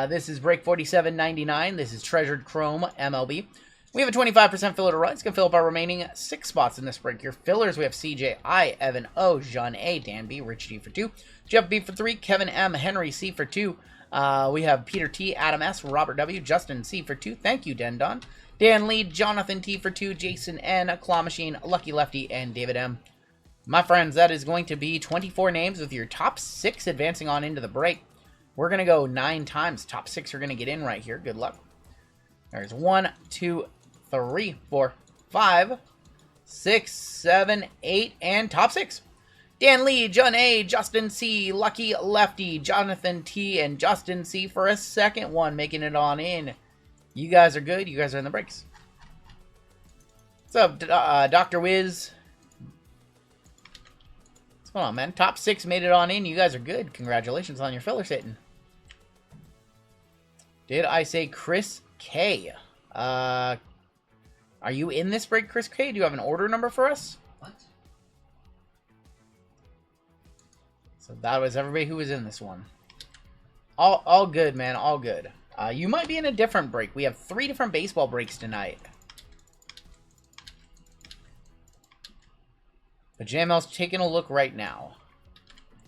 This is break 47.99. This is Treasured Chrome MLB. We have a 25% filler to run. It's going to fill up our remaining 6 spots in this break. Your fillers, we have CJ I, Evan O, John A, Dan B, Rich G for 2, Jeff B for 3, Kevin M, Henry C for 2. We have Peter T, Adam S, Robert W, Justin C for 2. Thank you, Dendon. Dan Lee, Jonathan T for 2, Jason N, Claw Machine, Lucky Lefty, and David M. My friends, that is going to be 24 names with your top 6 advancing on into the break. We're going to go 9 times. Top 6 are going to get in right here. Good luck. There's 1, 2, 3, 4, 5, 6, 7, 8, and top 6. Dan Lee, John A, Justin C, Lucky Lefty, Jonathan T, and Justin C for a second one, making it on in. You guys are good. You guys are in the breaks. What's up, Dr. Wiz? What's going on, man? Top 6 made it on in. You guys are good. Congratulations on your fillers hitting. Did I say Chris K? Are you in this break, Chris K? Do you have an order number for us? What? So that was everybody who was in this one. All good, man. All good. You might be in a different break. We have 3 different baseball breaks tonight. But JML's taking a look right now.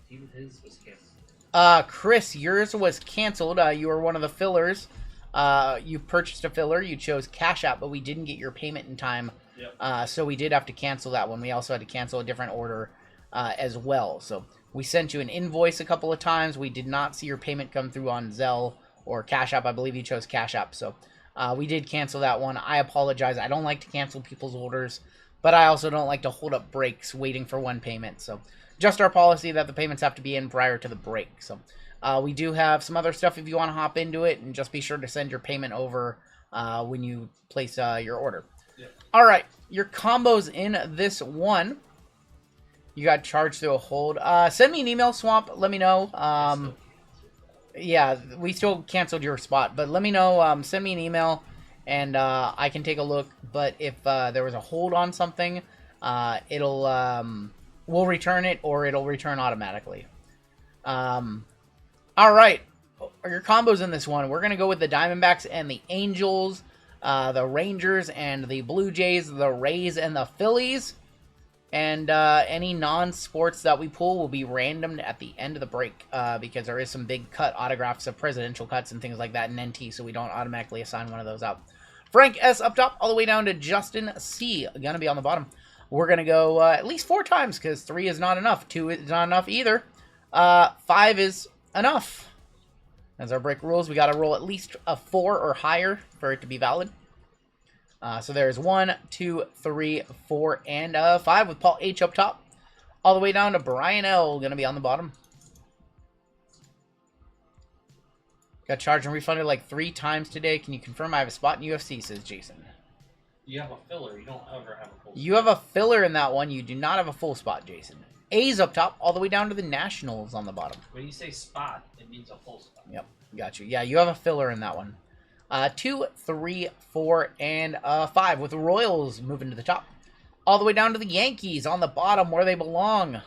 His was canceled. Chris, yours was canceled. You were one of the fillers. You purchased a filler. You chose Cash App, but we didn't get your payment in time. Yep. So we did have to cancel that one. We also had to cancel a different order as well. So we sent you an invoice a couple of times. We did not see your payment come through on Zelle or Cash App. I believe you chose Cash App. So we did cancel that one. I apologize. I don't like to cancel people's orders, but I also don't like to hold up breaks waiting for one payment. So just our policy that the payments have to be in prior to the break. So we do have some other stuff if you want to hop into it, and just be sure to send your payment over when you place your order. Yeah. All right, your combos in this one. You got charged through a hold. Send me an email, Swamp. Let me know. Yeah, we still canceled your spot, but let me know. Send me an email, and I can take a look. But if there was a hold on something, we'll return it, or it'll return automatically. All right, your combos in this one. We're going to go with the Diamondbacks and the Angels, the Rangers and the Blue Jays, the Rays and the Phillies. And any non-sports that we pull will be randomed at the end of the break because there is some big cut autographs of presidential cuts and things like that in NT, so we don't automatically assign one of those out. Frank S. up top, all the way down to Justin C. Going to be on the bottom. We're going to go at least 4 times because 3 is not enough. 2 is not enough either. 5 is enough. As our break rules, we got to roll at least a 4 or higher for it to be valid. So there's 1, 2, 3, 4, and 5 with Paul H up top. All the way down to Brian L. Going to be on the bottom. Got charged and refunded like 3 times today. Can you confirm I have a spot in UFC, says Jason. You have a filler. You don't ever have a full spot. You have a filler in that one. You do not have a full spot, Jason. A's up top, all the way down to the Nationals on the bottom. When you say spot, it means a full spot. Yep, got you. Yeah, you have a filler in that one. 2, 3, 4, and 5 with the Royals moving to the top. All the way down to the Yankees on the bottom where they belong.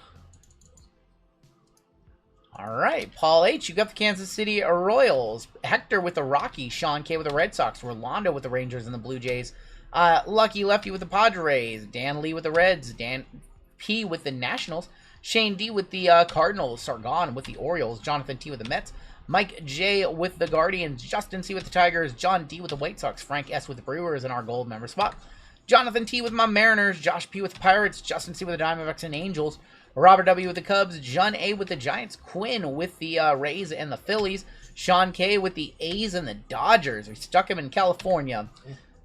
All right, Paul H., you got the Kansas City Royals. Hector with the Rockies. Sean K. with the Red Sox. Rolando with the Rangers and the Blue Jays. Lucky Lefty with the Padres. Dan Lee with the Reds. Dan P. with the Nationals. Shane D. with the Cardinals. Sargon with the Orioles. Jonathan T. with the Mets. Mike J. with the Guardians. Justin C. with the Tigers. John D. with the White Sox. Frank S. with the Brewers in our gold member spot. Jonathan T. with my Mariners. Josh P. with the Pirates. Justin C. with the Diamondbacks and Angels. Robert W. with the Cubs. John A. with the Giants. Quinn with the Rays and the Phillies. Sean K. with the A's and the Dodgers. We stuck him in California.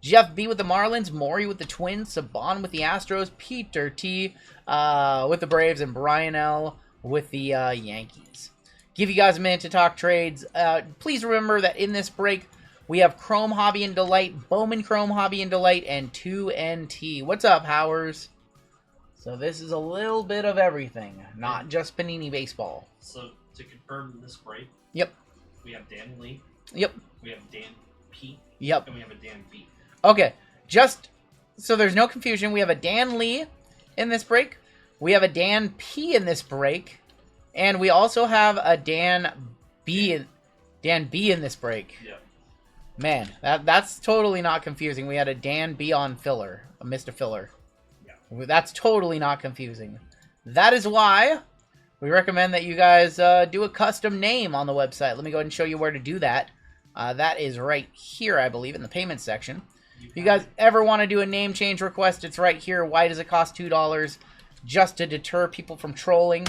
Jeff B. with the Marlins. Maury with the Twins. Saban with the Astros. Peter T. with the Braves. And Brian L. with the Yankees. Give you guys a minute to talk trades. Please remember that in this break, we have Chrome Hobby and Delight, Bowman Chrome Hobby and Delight, and 2NT. What's up, Howers? So this is a little bit of everything, not just Panini Baseball. So to confirm this break, yep, we have Dan Lee. Yep. We have Dan P. Yep. And we have a Dan B. Okay, just so there's no confusion, we have a Dan Lee in this break. We have a Dan P in this break. And we also have a Dan B Dan B in this break. Yep. Man, that's totally not confusing. We had a Dan B on filler, a Mr. Filler. Yeah. That's totally not confusing. That is why we recommend that you guys do a custom name on the website. Let me go ahead and show you where to do that. That is right here, I believe, in the payment section. If you guys ever want to do a name change request, it's right here. Why does it cost $2? Just to deter people from trolling.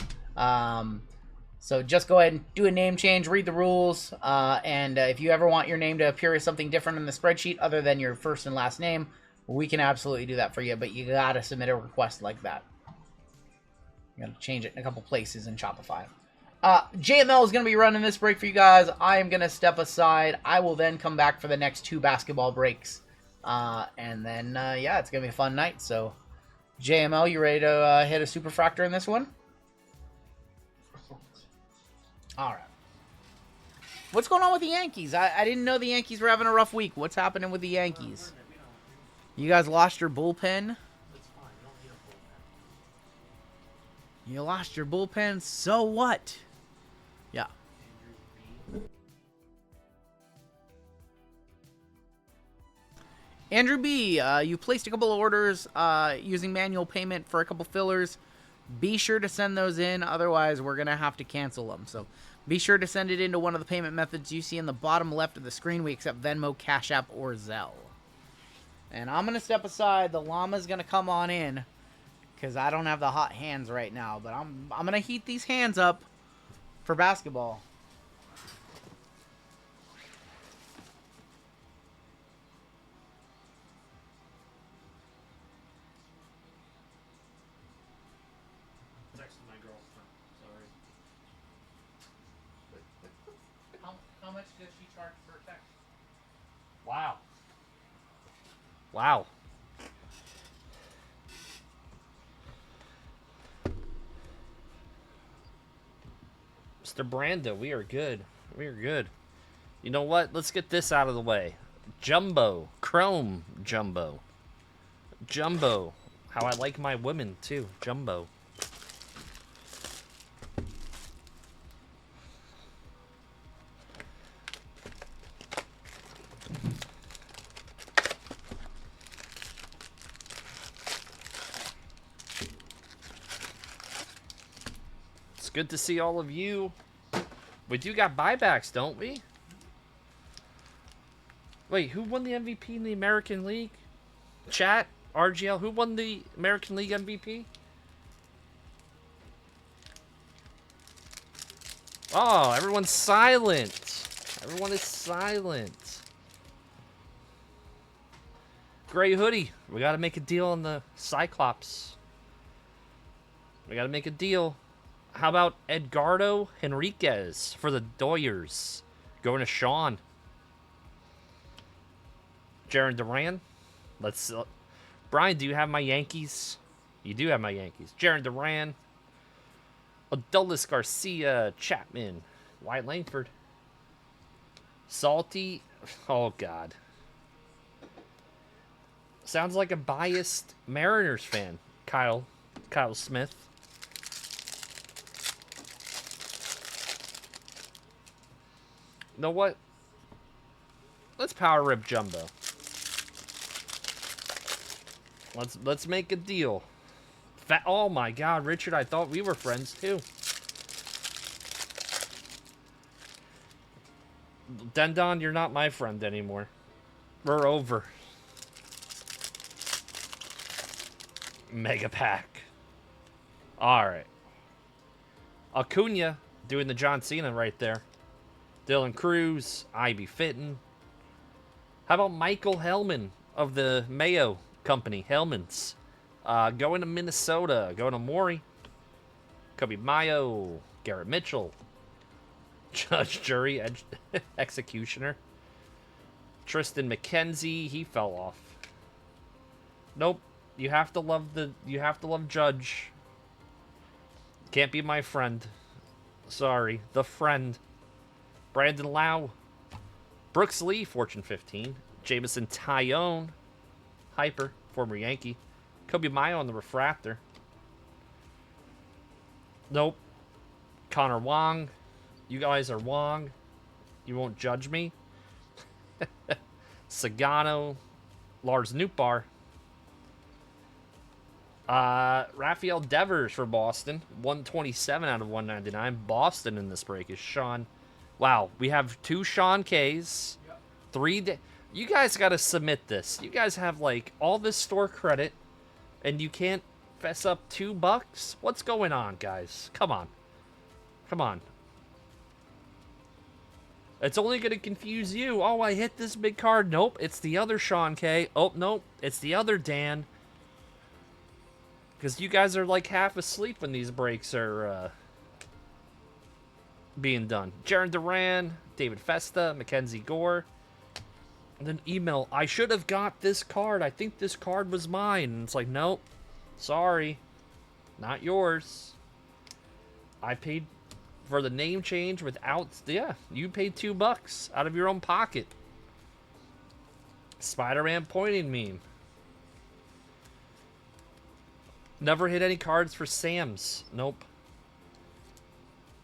So just go ahead and do a name change, read the rules, and if you ever want your name to appear as something different in the spreadsheet other than your first and last name, we can absolutely do that for you, but you gotta submit a request like that. You gotta change it in a couple places in Shopify. JML is going to be running this break for you guys. I am going to step aside. I will then come back for the next 2 basketball breaks. And then, yeah, it's going to be a fun night. So, JML, you ready to hit a superfractor in this one? All right. What's going on with the Yankees? I didn't know the Yankees were having a rough week. What's happening with the Yankees? You guys lost your bullpen? You lost your bullpen, so what? Yeah. Andrew B, you placed a couple of orders using manual payment for a couple fillers. Be sure to send those in, otherwise we're going to have to cancel them. So be sure to send it into one of the payment methods you see in the bottom left of the screen. We accept Venmo, Cash App, or Zelle. And I'm going to step aside. The llama's going to come on in, because I don't have the hot hands right now. But I'm going to heat these hands up for basketball. Texted my girlfriend. Sorry. How much does she charge for a text? Wow. Wow. Mr. Brando, we are good. We are good. You know what? Let's get this out of the way. Jumbo. Chrome Jumbo. Jumbo. How I like my women, too. Jumbo. It's good to see all of you. We do got buybacks, don't we? Wait, who won the MVP in the American League? Chat, RGL, who won the American League MVP? Oh, everyone's silent. Everyone is silent. Gray hoodie. We got to make a deal on the Cyclops. We got to make a deal. How about Edgardo Henriquez for the Doyers? Going to Sean. Jaron Duran. Let's. Brian, do you have my Yankees? You do have my Yankees. Jaron Duran. Adolis Garcia. Chapman. Wyatt Langford. Salty. Oh, God. Sounds like a biased Mariners fan. Kyle Smith. You know what? Let's power rip Jumbo. Let's make a deal. Oh my God, Richard! I thought we were friends too. Dendon, you're not my friend anymore. We're over. Mega pack. All right. Acuna doing the John Cena right there. Dylan Cruz, Ivy Fitton. How about Michael Hellman of the Mayo Company, Hellmans? Going to Minnesota, going to Maury. Kobe Mayo, Garrett Mitchell. Judge, jury, executioner. Tristan McKenzie, he fell off. Nope. You have to love Judge. Can't be my friend. Sorry, the friend. Brandon Lau. Brooks Lee, Fortune 15. Jameson Tyone. Hyper, former Yankee. Kobe Mayo on the refractor. Nope. Connor Wong. You guys are Wong. You won't judge me. Sagano, Lars Nootbaar. Rafael Devers for Boston. 127 out of 199. Boston in this break is Sean. Wow, we have 2 Sean K's. Yep. 3 You guys got to submit this. You guys have, like, all this store credit, and you can't fess up $2? What's going on, guys? Come on. Come on. It's only going to confuse you. Oh, I hit this big card. Nope, it's the other Sean K. Oh, nope, it's the other Dan. Because you guys are like half asleep when these breaks are being done. Jaron Duran, David Festa, Mackenzie Gore. And then email, I should have got this card. I think this card was mine. And it's like, nope, sorry, not yours. I paid for the name change without, yeah, you paid $2 out of your own pocket. Spider-Man pointing meme. Never hit any cards for Sam's. Nope.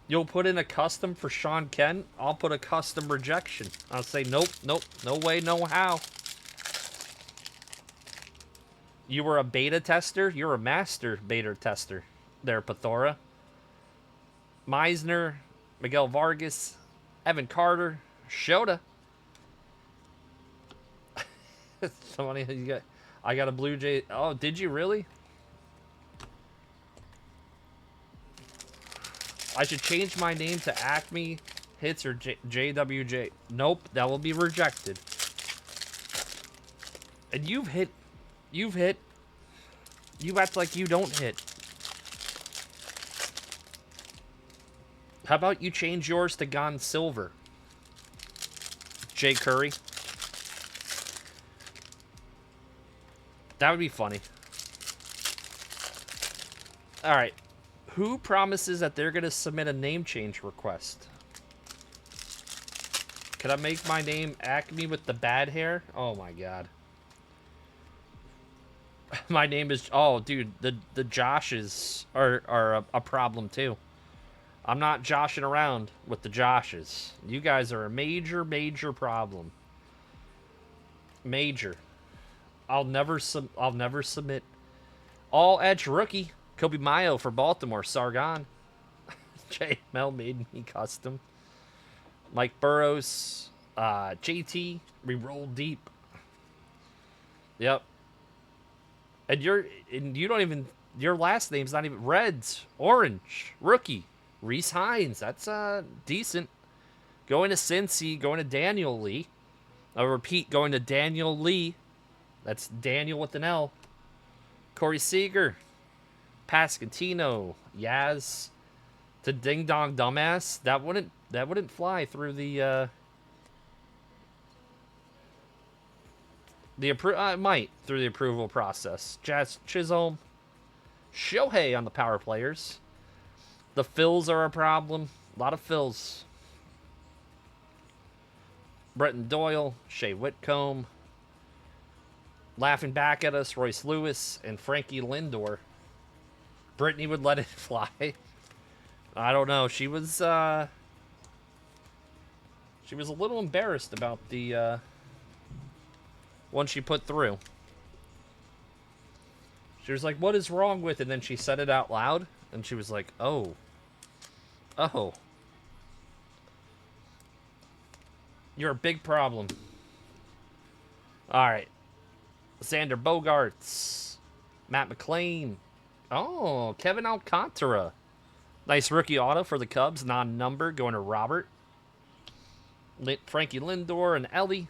You'll put in a custom for Sean Kent. I'll put a custom rejection. I'll say, nope, nope, no way, no how. You were a beta tester? You're a master beta tester there, Pathora. Meisner, Miguel Vargas, Evan Carter, Shota. Somebody, I got a Blue Jay. Oh, did you really? I should change my name to Acme Hits or JWJ. Nope, that will be rejected. And you've hit. You act like you don't hit. How about you change yours to Gone Silver? Jay Curry. That would be funny. Alright. Who promises that they're going to submit a name change request? Could I make my name Acme with the bad hair? Oh my god. My name is... Oh, dude. The Joshes are a problem too. I'm not joshing around with the Joshes. You guys are a major, major problem. Major. I'll never submit. All Edge rookie. Kobe Mayo for Baltimore. Sargon. JML made me custom. Mike Burrows. JT. We roll deep. Yep. And you don't even... Your last name's not even... Reds. Orange. Rookie. Reese Hines, that's decent. Going to Cincy, going to Daniel Lee. I'll repeat, going to Daniel Lee. That's Daniel with an L. Corey Seager. Pascantino. Yaz. To Ding Dong Dumbass. That wouldn't fly through the it might through the approval process. Jazz Chisholm. Shohei on the power players. The fills are a problem. A lot of fills. Bretton Doyle, Shea Whitcomb. Laughing back at us, Royce Lewis and Frankie Lindor. Brittany would let it fly. I don't know. She was a little embarrassed about the one she put through. She was like, "What is wrong with it?" And then she said it out loud, and she was like, "Oh. Oh. You're a big problem." Alright. Xander Bogaerts. Matt McClain. Oh, Kevin Alcantara. Nice rookie auto for the Cubs. Non-number going to Robert. Frankie Lindor and Ellie.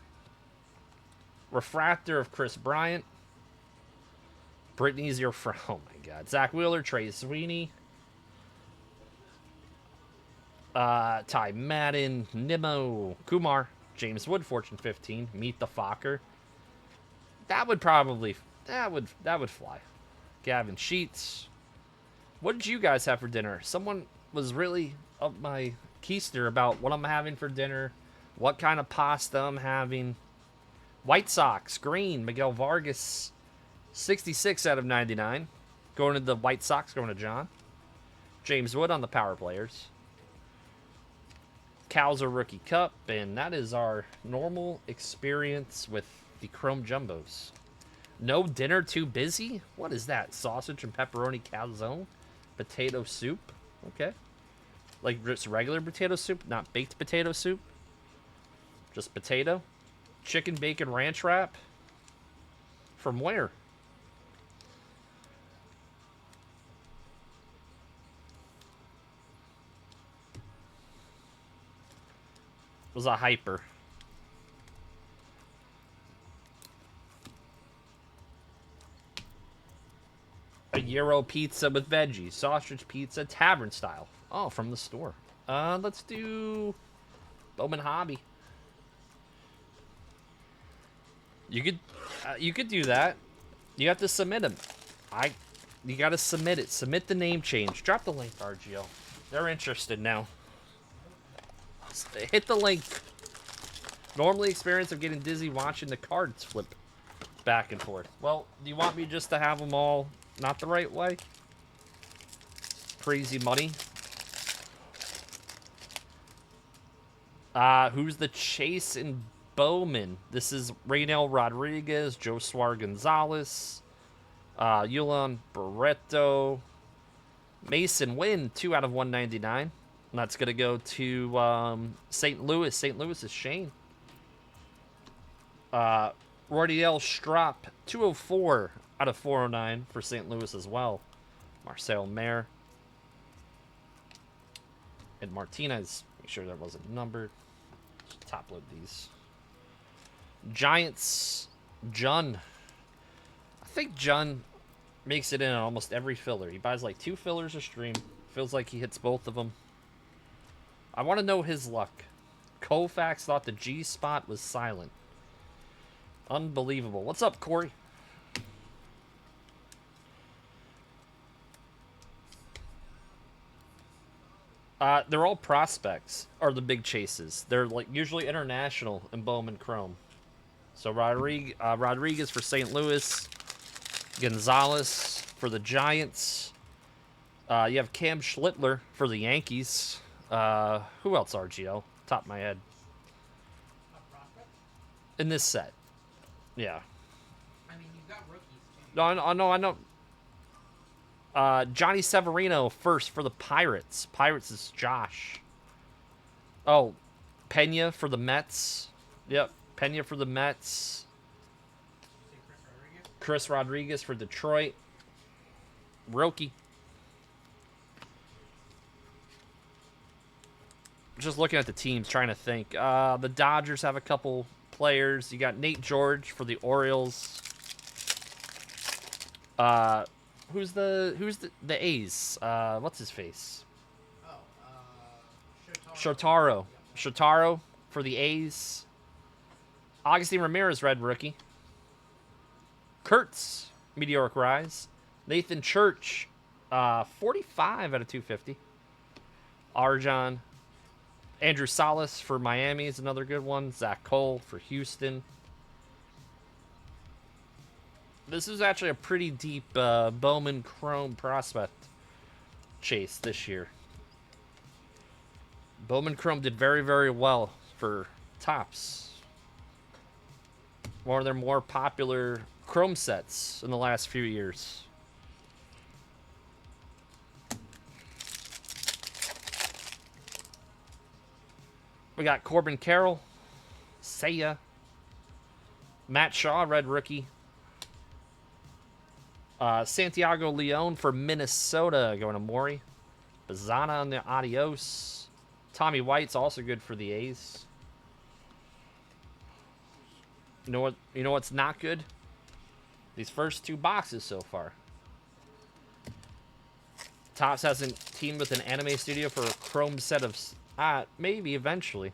Refractor of Chris Bryant. Brittany's your friend. Oh my god. Zach Wheeler, Trey Sweeney. Ty Madden, Nimmo, Kumar, James Wood, Fortune 15, Meet the Fokker. That would fly. Gavin Sheets. What did you guys have for dinner? Someone was really up my keister about what I'm having for dinner, what kind of pasta I'm having. White Sox, green, Miguel Vargas, 66 out of 99. Going to the White Sox, going to John. James Wood on the power players. Cowser Rookie Cup, and that is our normal experience with the Chrome Jumbos. No dinner too busy? What is that? Sausage and pepperoni calzone? Potato soup? Okay. Like just regular potato soup, not baked potato soup? Just potato? Chicken bacon ranch wrap? From where? Was a hyper. A gyro pizza with veggies. Sausage pizza, tavern style. Oh, from the store. Let's do Bowman Hobby. You could do that. You have to submit them. You gotta submit it. Submit the name change. Drop the link, RGL. They're interested now. Hit the link. Normally experience of getting dizzy watching the cards flip back and forth. Well, do you want me just to have them all not the right way? Crazy money. Who's the Chase and Bowman? This is Raynel Rodriguez, Josuar Gonzalez, Yulan Barreto, Mason Wynn, 2 out of 199. And that's going to go to St. Louis. St. Louis is Shane. Rodiel Strop, 204 out of 409 for St. Louis as well. Marcel Mayer. And Martinez. Make sure that wasn't numbered. Just top load these. Giants, Jun. I think Jun makes it in on almost every filler. He buys like 2 fillers a stream. Feels like he hits both of them. I want to know his luck. Koufax thought the G spot was silent. Unbelievable. What's up, Corey? They're all prospects, are the big chases. They're like usually international in Bowman Chrome. So Rodriguez for St. Louis, Gonzalez for the Giants. You have Cam Schlittler for the Yankees. Who else, RGL? Top of my head. In this set. Yeah. I mean, you've got rookies, too. No, I know. Johnny Severino first for the Pirates. Pirates is Josh. Oh, Pena for the Mets. Yep, Pena for the Mets. Chris Rodriguez for Detroit. Roki. Just looking at the teams, trying to think. The Dodgers have a couple players. You got Nate George for the Orioles. Who's the A's? What's his face? Shotaro. Shotaro for the A's. Augustine Ramirez, red rookie. Kurtz, meteoric rise. Nathan Church, 45 out of 250. Arjon. Andrew Salas for Miami is another good one. Zach Cole for Houston. This is actually a pretty deep Bowman Chrome prospect chase this year. Bowman Chrome did very, very well for Topps. One of their more popular Chrome sets in the last few years. We got Corbin Carroll, Seiya, Matt Shaw, red rookie. Santiago Leone for Minnesota, going to Maury. Bazana on the Adios. Tommy White's also good for the A's. You know what's not good? These first 2 boxes so far. Topps hasn't teamed with an anime studio for a Chrome set of... maybe eventually.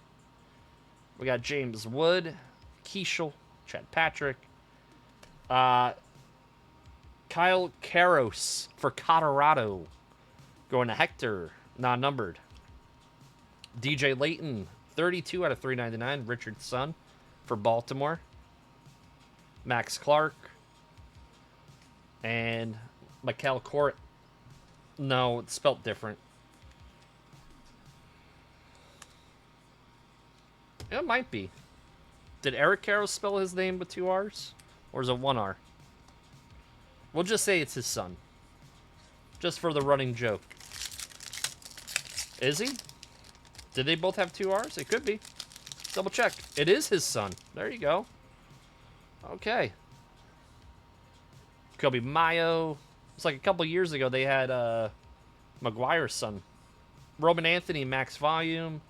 We got James Wood, Keishel, Chad Patrick. Kyle Karros for Colorado. Going to Hector, non-numbered. DJ Layton, 32 out of 399. Richard Sun for Baltimore. Max Clark. And Mikel Court. No, it's spelled different. It might be. Did Eric Carroll spell his name with 2 R's? Or is it 1 R? We'll just say it's his son. Just for the running joke. Is he? Did they both have 2 R's? It could be. Double check. It is his son. There you go. Okay. Kobe Mayo. It's like a couple years ago they had McGuire's son. Roman Anthony, Max Volume.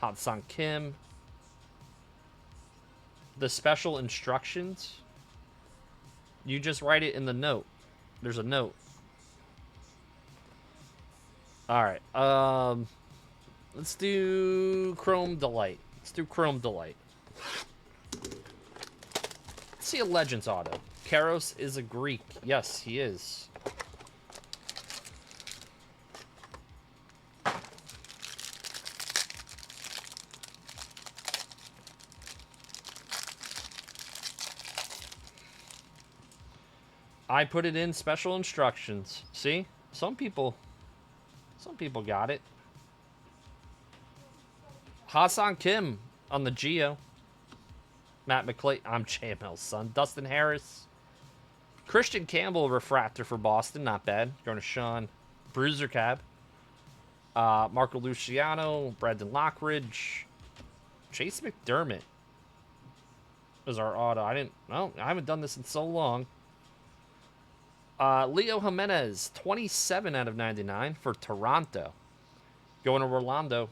Han Kim. The special instructions. You just write it in the note. There's a note. Alright. Let's do Chrome Delight. Let's do Chrome Delight. Let's see a Legends auto. Karos is a Greek. Yes, he is. I put it in special instructions. See? Some people got it. Hassan Kim on the Geo. Matt McClay. I'm JML's son. Dustin Harris. Christian Campbell refractor for Boston. Not bad. Going to Sean. Bruiser Cab. Marco Luciano. Brandon Lockridge. Chase McDermott is our auto. I haven't done this in so long. Leo Jimenez, 27 out of 99 for Toronto. Going to Orlando.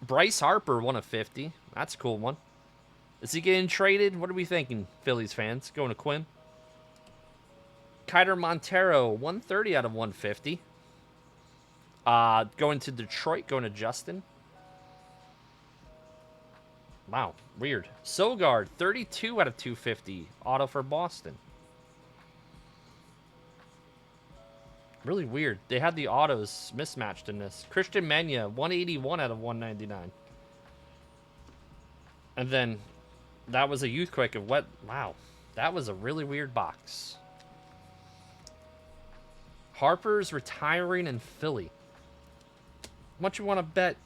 Bryce Harper, 1 of 50. That's a cool one. Is he getting traded? What are we thinking, Phillies fans? Going to Quinn. Kiter Montero, 130 out of 150. Going to Detroit, going to Justin. Wow, weird. Sogard, 32 out of 250. Auto for Boston. Really weird. They had the autos mismatched in this. Christian Mania, 181 out of 199. And then that was a Youthquake of what? Wow. That was a really weird box. Harper's retiring in Philly. How much you want to bet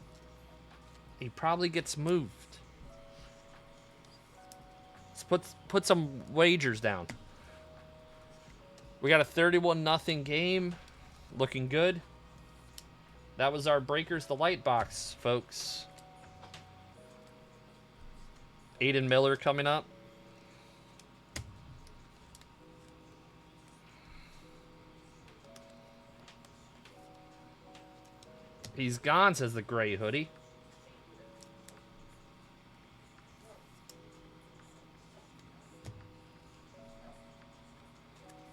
he probably gets moved? Let's put some wagers down. We got a 31-0 game. Looking good. That was our Breakers the Light box, folks. Aiden Miller coming up. He's gone, says the gray hoodie.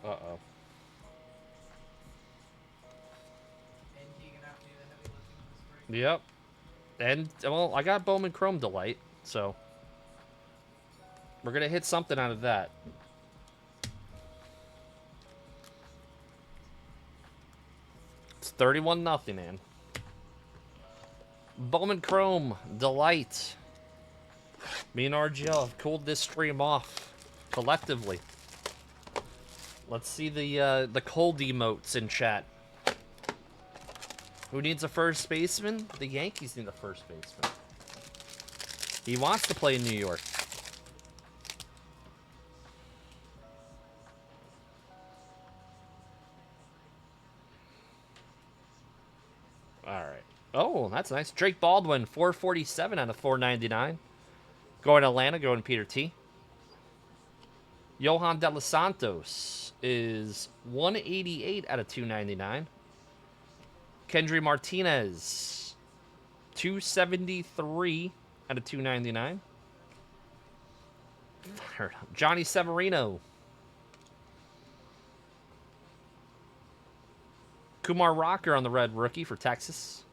Uh-oh. Yep. And, well, I got Bowman Chrome Delight, so we're going to hit something out of that. It's 31-0, man. Bowman Chrome Delight. Me and RGL have cooled this stream off collectively. Let's see the cold emotes in chat. Who needs a first baseman? The Yankees need a first baseman. He wants to play in New York. All right. Oh, that's nice. Drake Baldwin, 447 out of 499. Going to Atlanta, going to Peter T. Johan De Los Santos is 188 out of 299. Kendry Martinez, 273 out of 299. Johnny Severino. Kumar Rocker on the red rookie for Texas.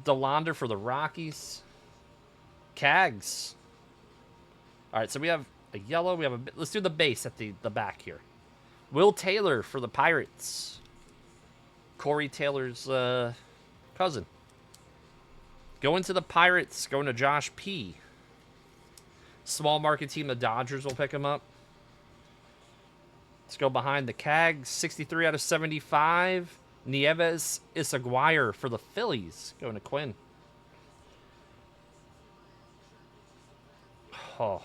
DeLander for the Rockies. Cags. All right, so we have a yellow. We have a. Let's do the base at the back here. Will Taylor for the Pirates. Corey Taylor's cousin. Going to the Pirates. Going to Josh P. Small market team, the Dodgers will pick him up. Let's go behind the Cags. 63 out of 75. Nieves Isaguirre for the Phillies. Going to Quinn. Oh.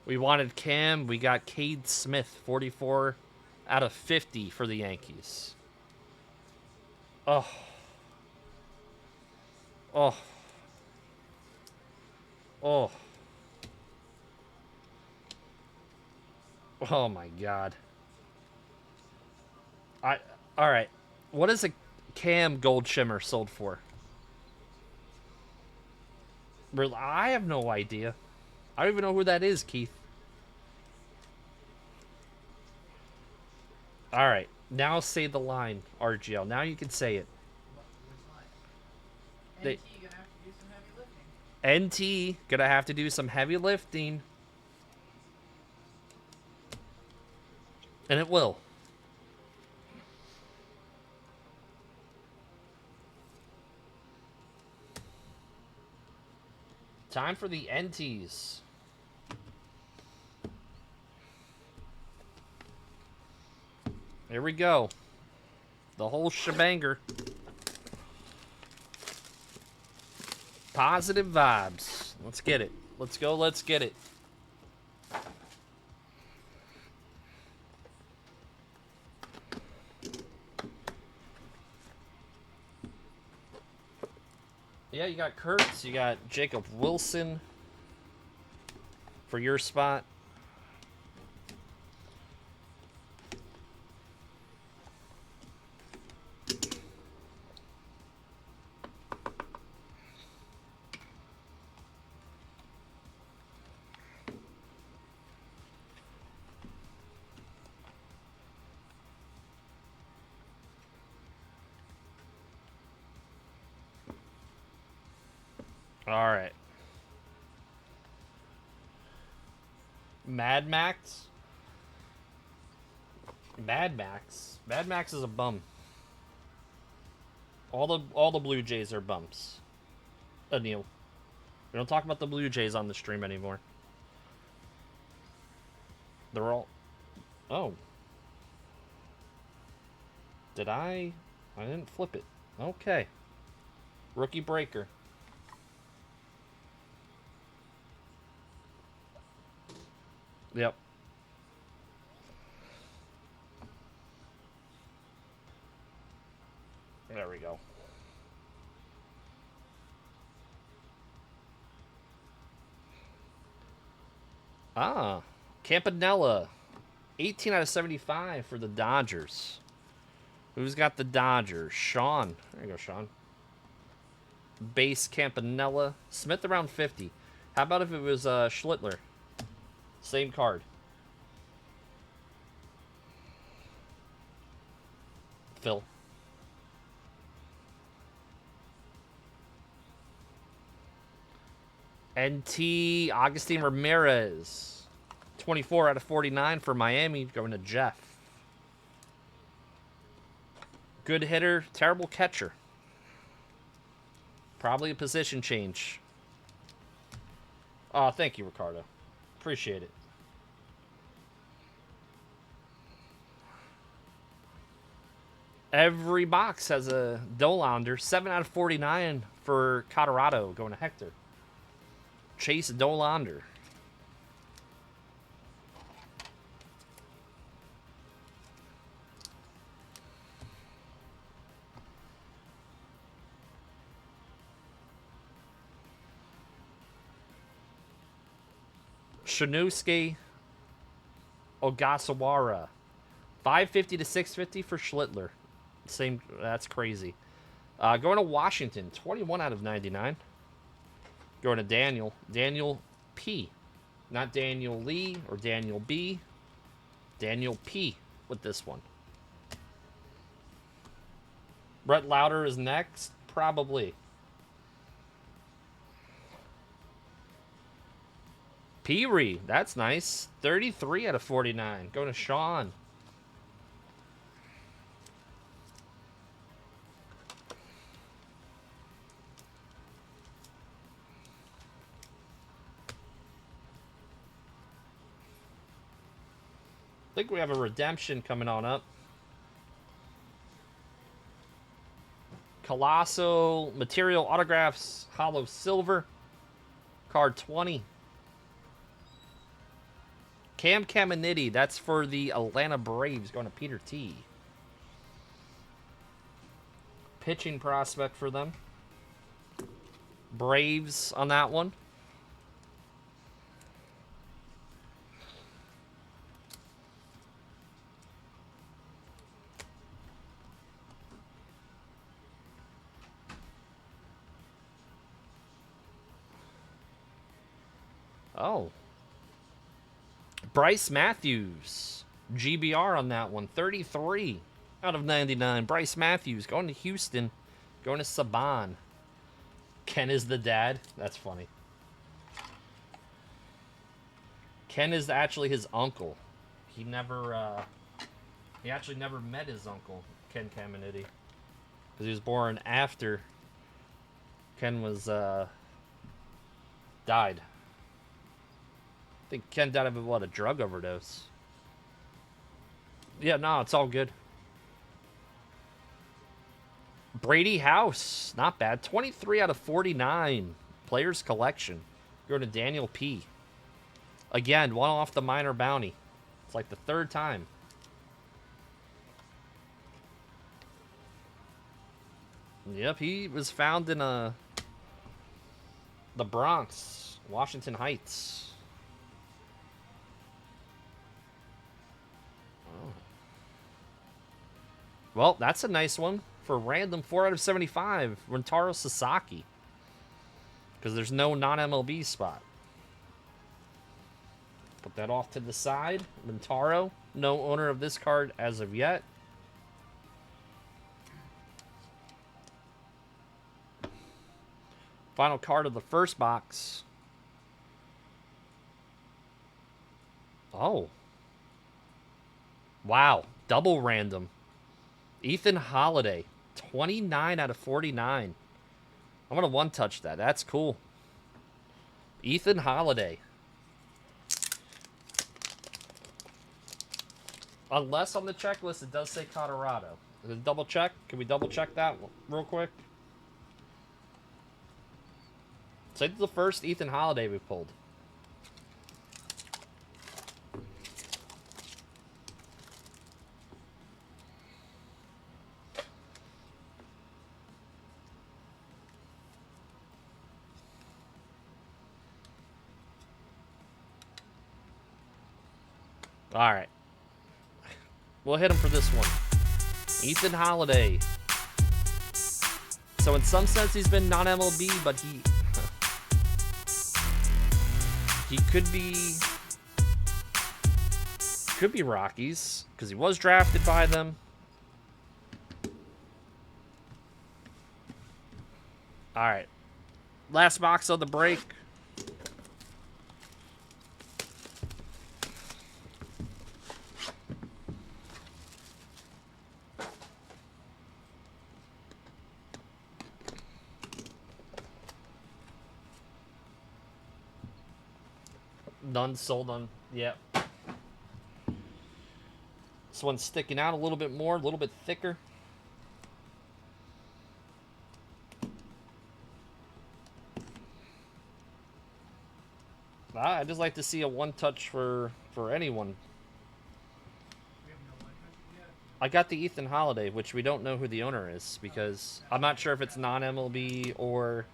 We wanted Cam. We got Cade Smith, 44 out of 50 for the Yankees. Oh. Oh. Oh. Oh my God. All right. What is a Cam Gold Shimmer sold for? I have no idea. I don't even know who that is, Keith. All right. Now say the line, RGL. Now you can say it. NT gonna have to do some heavy lifting. NT gonna have to do some heavy lifting. And it will. Time for the NTs. Here we go. The whole shebanger. Positive vibes. Let's get it. Let's go. Let's get it. Yeah, you got Kurtz. You got Jacob Wilson for your spot. All right. Mad Max. Mad Max is a bum. All the Blue Jays are bumps. Neil. We don't talk about the Blue Jays on the stream anymore. They're all... Oh. Did I didn't flip it. Okay. Rookie breaker. Yep. There we go. Ah, Campanella. 18 out of 75 for the Dodgers. Who's got the Dodgers? Sean. There you go, Sean. Base Campanella. Smith around 50. How about if it was Schlittler? Same card. Phil. NT Augustine Ramirez. 24 out of 49 for Miami. Going to Jeff. Good hitter, terrible catcher. Probably a position change. Oh, thank you, Ricardo. Appreciate it. Every box has a Dolander. 7 out of 49 for Colorado. Going to Hector. Chase Dolander. Shinusuke Ogasawara. 550 to 650 for Schlittler. Same, that's crazy. Going to Washington, 21 out of 99. Going to Daniel. Daniel P. Not Daniel Lee or Daniel B. Daniel P. with this one. Brett Lauder is next? Probably. Peary, that's nice. 33 out of 49. Going to Sean. I think we have a redemption coming on up. Colossal Material Autographs Hollow Silver. Card 20. Cam Caminiti, that's for the Atlanta Braves, going to Peter T. Pitching prospect for them. Braves on that one. Oh. Bryce Matthews. GBR on that one. 33 out of 99. Bryce Matthews going to Houston. Going to Saban. Ken is the dad. That's funny. Ken is actually his uncle. He actually never met his uncle, Ken Caminiti. Because he was born after Ken was, died. I think Ken died of, a drug overdose. Yeah, no, it's all good. Brady House, not bad. 23 out of 49. Players collection. Go to Daniel P. Again, one off the minor bounty. It's like the third time. Yep, he was found in the Bronx, Washington Heights. Oh. Well, that's a nice one. For random 4 out of 75, Rentaro Sasaki. Because there's no non-MLB spot. Put that off to the side. Rentaro, no owner of this card as of yet. Final card of the first box. Oh. Wow. Double random. Ethan Holiday. 29 out of 49. I'm going to one-touch that. That's cool. Ethan Holiday. Unless on the checklist it does say Colorado. Double check. Can we double check that real quick? So it's the first Ethan Holiday we pulled. All right. We'll hit him for this one. Ethan Holiday. So in some sense he's been non-MLB, but he could be Rockies because he was drafted by them. All right. Last box of the break. None sold on. Yep. This one's sticking out a little bit more, a little bit thicker. I just like to see a one-touch for anyone. I got the Ethan Holiday, which we don't know who the owner is, because I'm not sure if it's non-MLB or...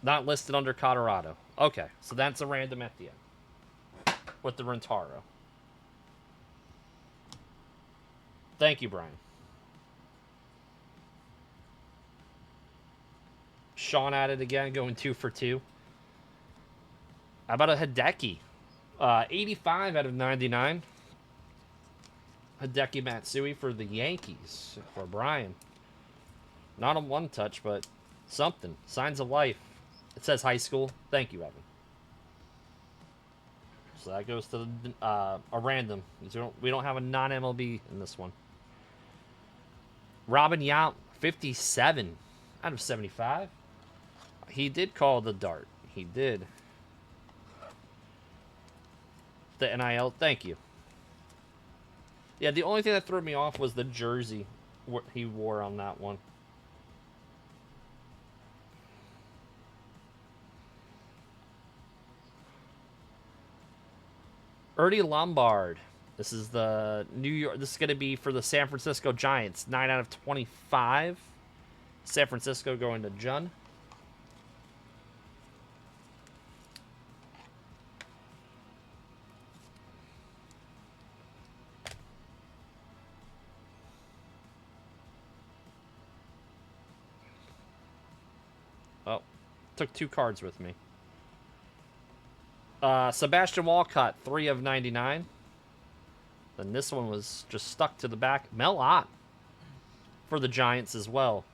Not listed under Colorado. Okay, so that's a random at the end. With the Rentaro. Thank you, Brian. Sean at it again, going 2 for 2. How about a Hideki? 85 out of 99. Hideki Matsui for the Yankees. For Brian. Not a one-touch, but something. Signs of life. It says high school. Thank you, Evan. So that goes to a random. We don't have a non-MLB in this one. Robin Yount, 57 out of 75. He did call the dart. He did. The NIL, thank you. Yeah, the only thing that threw me off was the jersey he wore on that one. Ernie Lombard. This is the New York. This is going to be for the San Francisco Giants. 9 out of 25. San Francisco going to Jun. Oh, took 2 cards with me. Sebastian Walcott, 3 of 99. Then this one was just stuck to the back. Mel Ott for the Giants as well.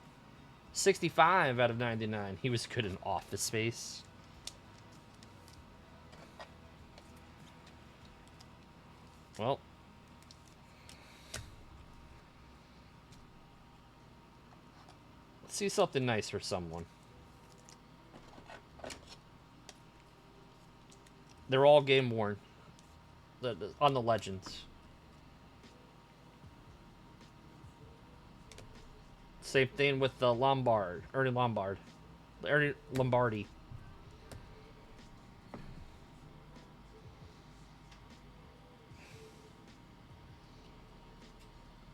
65 out of 99. He was good in Office Space. Well. Let's see something nice for someone. They're all game worn. On the Legends. Same thing with the Lombard. Ernie Lombard. Ernie Lombardi.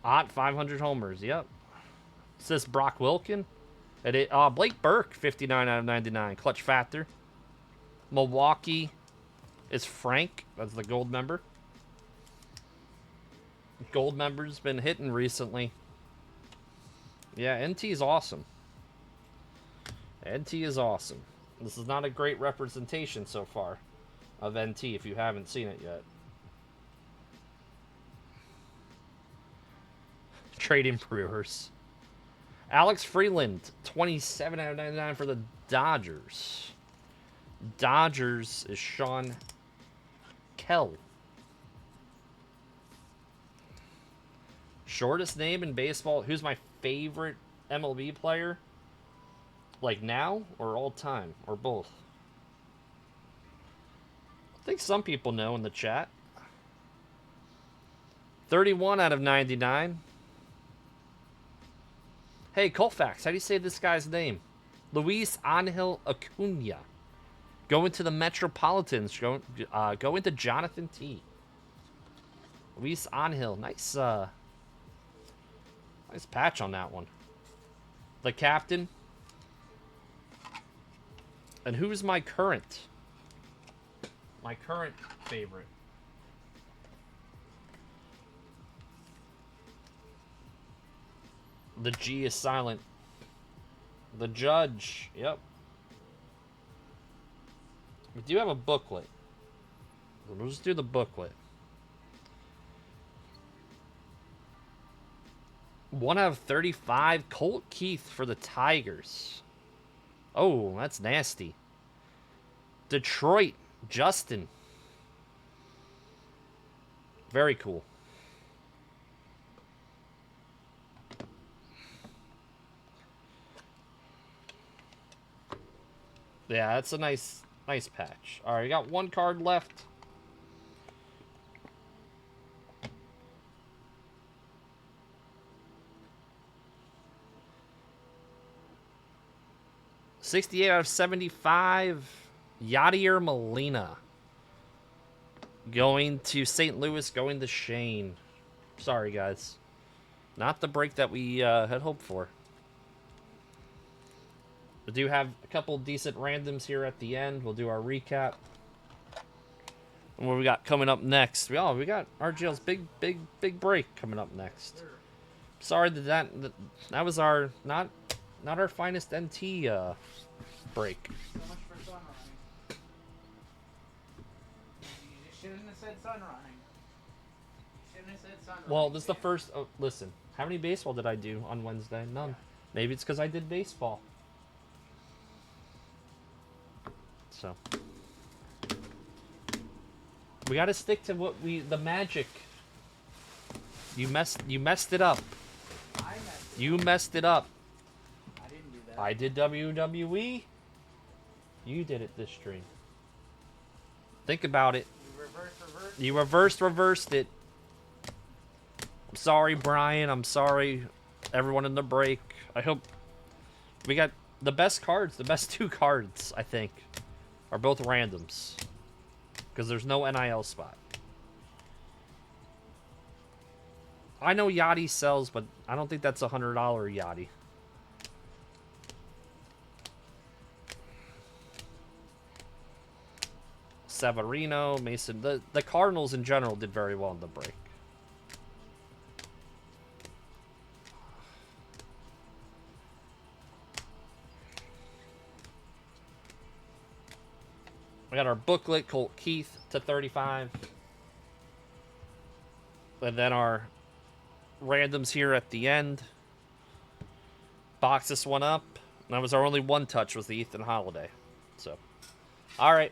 Ott, 500 homers. Yep. Is this Brock Wilkin? Blake Burke, 59 out of 99. Clutch factor. Milwaukee is Frank. That's the gold member. Gold member's been hitting recently. Yeah, NT is awesome. NT is awesome. This is not a great representation so far of NT if you haven't seen it yet. Trading Brewers. Alex Freeland, 27 out of 99 for the Dodgers. Dodgers is Sean Kell. Shortest name in baseball. Who's my favorite MLB player? Like now or all time or both? I think some people know in the chat. 31 out of 99. Hey, Colfax, how do you say this guy's name? Luis Angel Acuna. Going to the Metropolitans. Going to Jonathan T. Luis Angel. Nice, nice patch on that one. The captain. And who's my current? My current favorite. The G is silent. The Judge. Yep. We do have a booklet. We'll just do the booklet. 1 out of 35. Colt Keith for the Tigers. Oh, that's nasty. Detroit. Justin. Very cool. Yeah, that's a nice patch. All right, we got 1 card left. $68 out of 75. Yadier Molina. Going to St. Louis, going to Shane. Sorry, guys. Not the break that we had hoped for. We do have a couple decent randoms here at the end. We'll do our recap. And what we got coming up next? We got RGL's big break coming up next. Sorry that was our not our finest NT break. So much for sun running. You shouldn't have said sun running. You shouldn't have said sun running. Well, this is the first. Oh, listen, how many baseball did I do on Wednesday? None. Yeah. Maybe it's because I did baseball. So we got to stick to what the magic. You messed it up. You messed it up. I didn't do that. I did WWE. You did it this stream. Think about it. You reversed it. sorry, Brian. I'm sorry, everyone in the break. I hope we got the best cards. The best 2 cards, I think, are both randoms. Because there's no NIL spot. I know Yachty sells, but I don't think that's a $100 Yachty. Severino, Mason. The Cardinals in general did very well in the break. We got our booklet, Colt Keith to 35. And then our randoms here at the end. Box this one up. And that was our only 1 touch, was the Ethan Holiday. So, all right.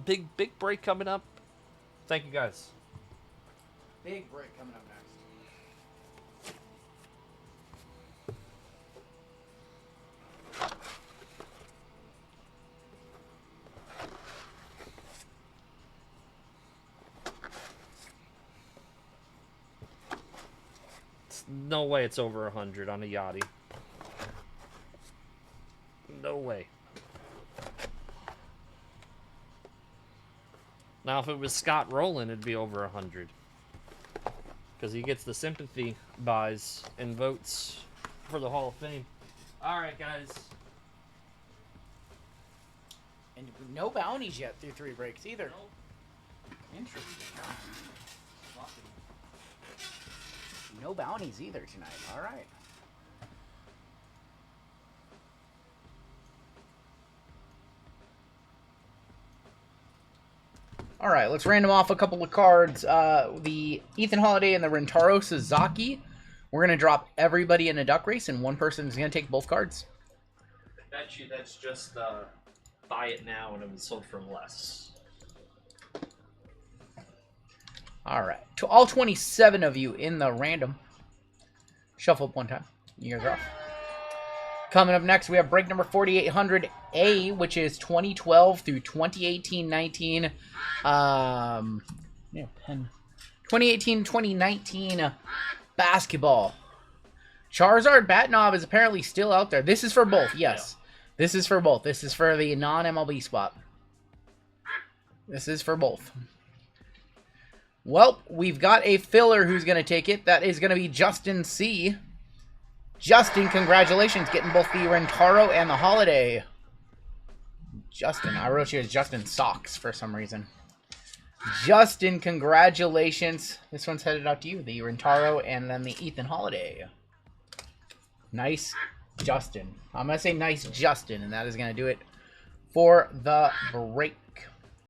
Big break coming up. Thank you, guys. Big break coming up next. No way it's over 100 on a Yachty. No way. Now, if it was Scott Rowland, it'd be over 100. Because he gets the sympathy buys and votes for the Hall of Fame. All right, guys. And no bounties yet through 3 breaks either. Interesting. No bounties either tonight. All right. All right, let's random off a couple of cards. The Ethan Holiday and the Rentaro Suzuki. We're going to drop everybody in a duck race, and one person is going to take both cards. I bet you that's just buy it now and it was sold for less. All right. To all 27 of you in the random. Shuffle up one time. You guys are off. Coming up next, we have break number 4800A, which is 2012 through 2018-19. 2018-2019 basketball. Charizard Batnov is apparently still out there. This is for both, yes. This is for both. This is for the non-MLB spot. This is for both. Well, we've got a filler who's going to take it. That is going to be Justin C. Justin, congratulations, getting both the Rentaro and the Holiday. Justin, I wrote you as Justin Socks for some reason. Justin, congratulations. This one's headed out to you, the Rentaro and then the Ethan Holiday. Nice Justin. I'm going to say nice Justin, and that is going to do it for the break.